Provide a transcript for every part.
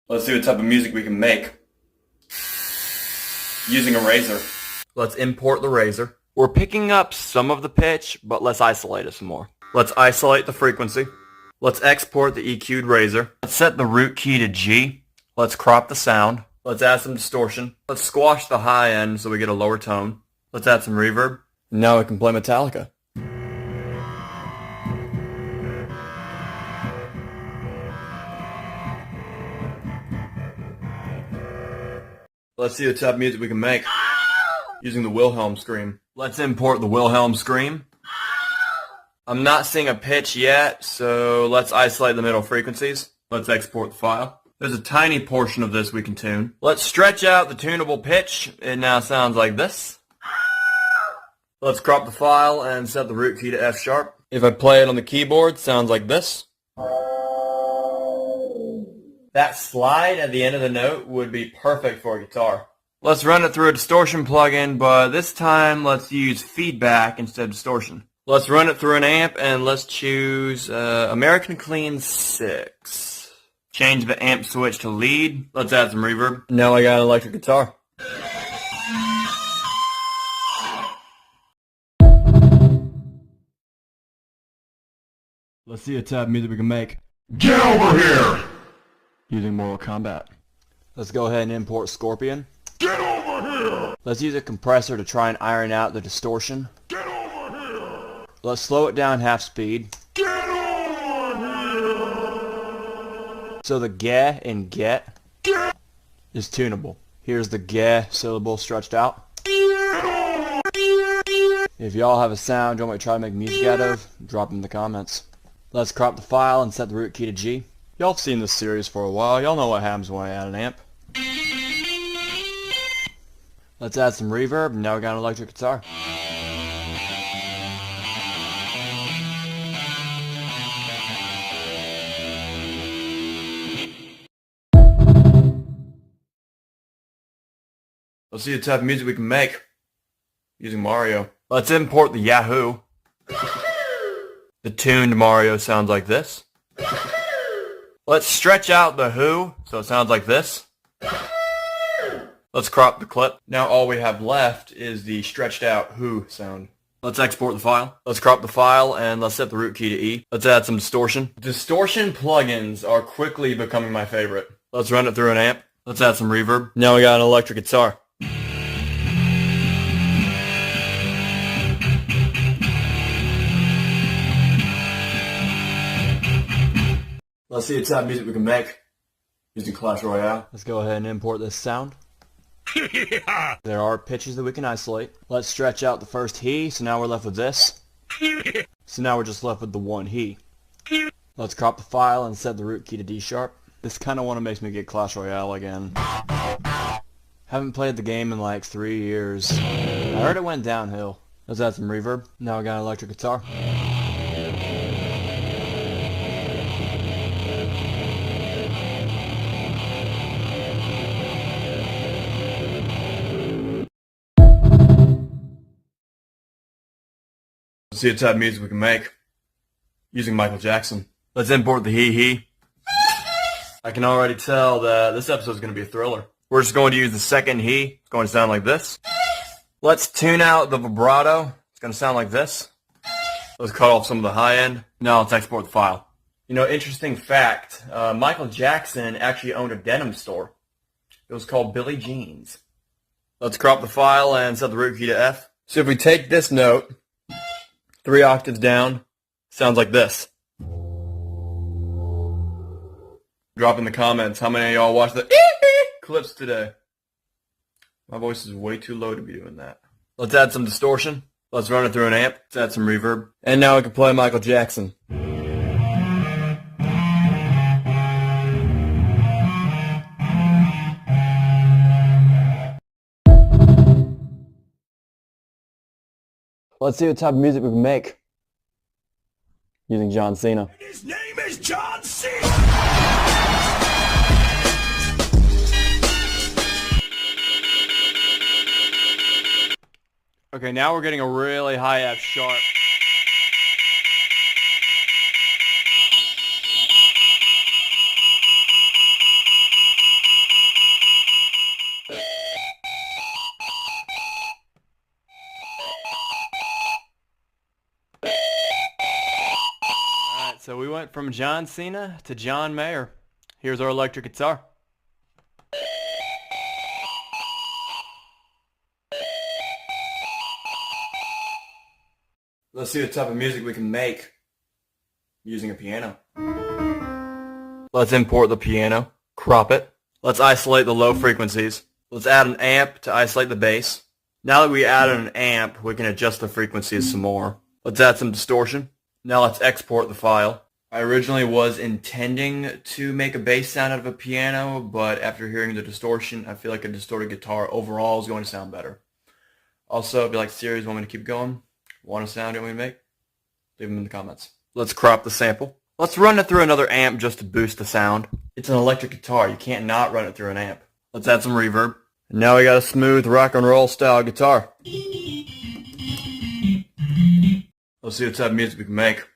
Let's see what type of music we can make using a razor. Let's import the razor. We're picking up some of the pitch, but let's isolate it some more. Let's isolate the frequency. Let's export the EQ'd razor. Let's set the root key to G. Let's crop the sound. Let's add some distortion. Let's squash the high end so we get a lower tone. Let's add some reverb. Now we can play Metallica. Let's see what type of music we can make using the Wilhelm scream. Let's import the Wilhelm scream. I'm not seeing a pitch yet, so let's isolate the middle frequencies. Let's export the file. There's a tiny portion of this we can tune. Let's stretch out the tunable pitch. It now sounds like this. Let's crop the file and set the root key to F sharp. If I play it on the keyboard, it sounds like this. That slide at the end of the note would be perfect for a guitar. Let's run it through a distortion plugin, but this time let's use feedback instead of distortion. Let's run it through an amp and let's choose American Clean 6. Change the amp switch to lead. Let's add some reverb. Now I got an electric guitar. Let's see what type of music we can make. Get over here! Using Mortal Kombat. Let's go ahead and import Scorpion. Get over here! Let's use a compressor to try and iron out the distortion. Get over here! Let's slow it down half speed. Get over here! So the ge in get is tunable. Here's the ge syllable stretched out. If y'all have a sound you want me to try to make music out of, drop in the comments. Let's crop the file and set the root key to G. Y'all have seen this series for a while. Y'all know what happens when I add an amp. Let's add some reverb, and now we got an electric guitar. Let's see the type of music we can make using Mario. Let's import the Yahoo. The tuned Mario sounds like this. Let's stretch out the Who so it sounds like this. Let's crop the clip. Now all we have left is the stretched out Who sound. Let's export the file. Let's crop the file and let's set the root key to E. Let's add some distortion. Distortion plugins are quickly becoming my favorite. Let's run it through an amp. Let's add some reverb. Now we got an electric guitar. Let's see the type of music we can make using Clash Royale. Let's go ahead and import this sound. There are pitches that we can isolate. Let's stretch out the first he, so now we're left with this. So now we're just left with the one he. Let's crop the file and set the root key to D sharp. This kind of makes me get Clash Royale again. Haven't played the game in like 3 years. I heard it went downhill. Let's add some reverb. Now I got an electric guitar. Let's see what type of music we can make using Michael Jackson. Let's import the he. I can already tell that this episode is going to be a thriller. We're just going to use the second he. It's going to sound like this. Let's tune out the vibrato. It's going to sound like this. Let's cut off some of the high end. Now let's export the file. You know, interesting fact, Michael Jackson actually owned a denim store. It was called Billie Jeans. Let's crop the file and set the root key to F. So if we take this note 3 octaves down, sounds like this. Drop in the comments how many of y'all watch the clips today. My voice is way too low to be doing that. Let's add some distortion. Let's run it through an amp. Let's add some reverb. And now we can play Michael Jackson. Let's see what type of music we can make using John Cena. His name is John Cena! Okay, now we're getting a really high F sharp. So we went from John Cena to John Mayer. Here's our electric guitar. Let's see what type of music we can make using a piano. Let's import the piano, crop it. Let's isolate the low frequencies. Let's add an amp to isolate the bass. Now that we added an amp, we can adjust the frequencies some more. Let's add some distortion. Now let's export the file. I originally was intending to make a bass sound out of a piano, but after hearing the distortion, I feel like a distorted guitar overall is going to sound better. Also, if you like the series, want me to keep going, want a sound you want me to make, leave them in the comments. Let's crop the sample. Let's run it through another amp just to boost the sound. It's an electric guitar, you can't not run it through an amp. Let's add some reverb. And now we got a smooth rock and roll style guitar. Let's see what type of music we can make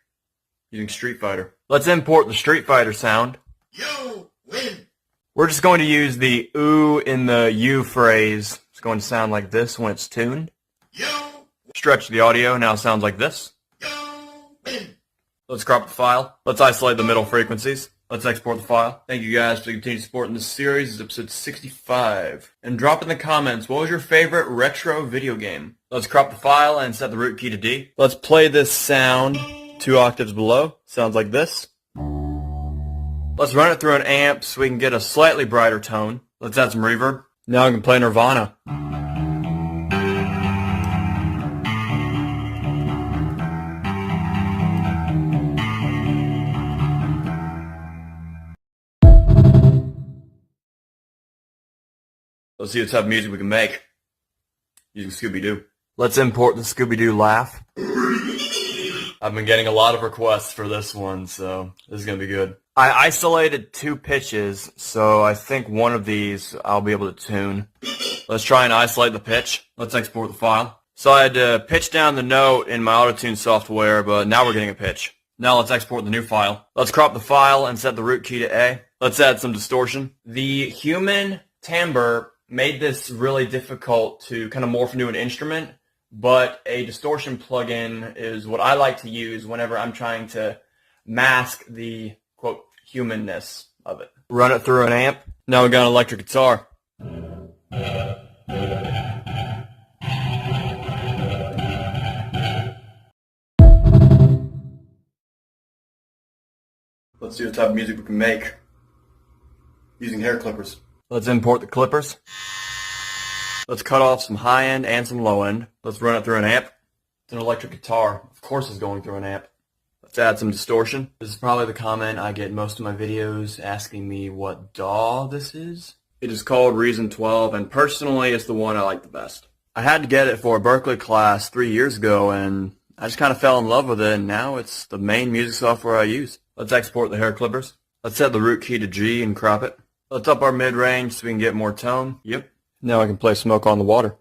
using Street Fighter. Let's import the Street Fighter sound. You win. We're just going to use the ooh in the you phrase. It's going to sound like this when it's tuned. You Stretch the audio, now it sounds like this. win. Let's crop the file. Let's isolate the middle frequencies. Let's export the file. Thank you guys for the continued support in this series. This is episode 65. And drop in the comments, what was your favorite retro video game? Let's crop the file and set the root key to D. Let's play this sound 2 octaves below. Sounds like this. Let's run it through an amp so we can get a slightly brighter tone. Let's add some reverb. Now we can play Nirvana. Let's see what type of music we can make using Scooby-Doo. Let's import the Scooby-Doo laugh. I've been getting a lot of requests for this one, so this is going to be good. I isolated 2 pitches, so I think one of these I'll be able to tune. Let's try and isolate the pitch. Let's export the file. So I had to pitch down the note in my auto-tune software, but now we're getting a pitch. Now let's export the new file. Let's crop the file and set the root key to A. Let's add some distortion. The human timbre made this really difficult to kind of morph into an instrument, but a distortion plugin is what I like to use whenever I'm trying to mask the, quote, humanness of it. Run it through an amp. Now we got an electric guitar. Let's see what type of music we can make using hair clippers. Let's import the clippers. Let's cut off some high end and some low end. Let's run it through an amp. It's an electric guitar. Of course it's going through an amp. Let's add some distortion. This is probably the comment I get in most of my videos asking me what DAW this is. It is called Reason 12, and personally it's the one I like the best. I had to get it for a Berklee class 3 years ago, and I just kind of fell in love with it, and now it's the main music software I use. Let's export the hair clippers. Let's set the root key to G and crop it. Let's up our mid-range so we can get more tone. Yep. Now I can play Smoke on the Water.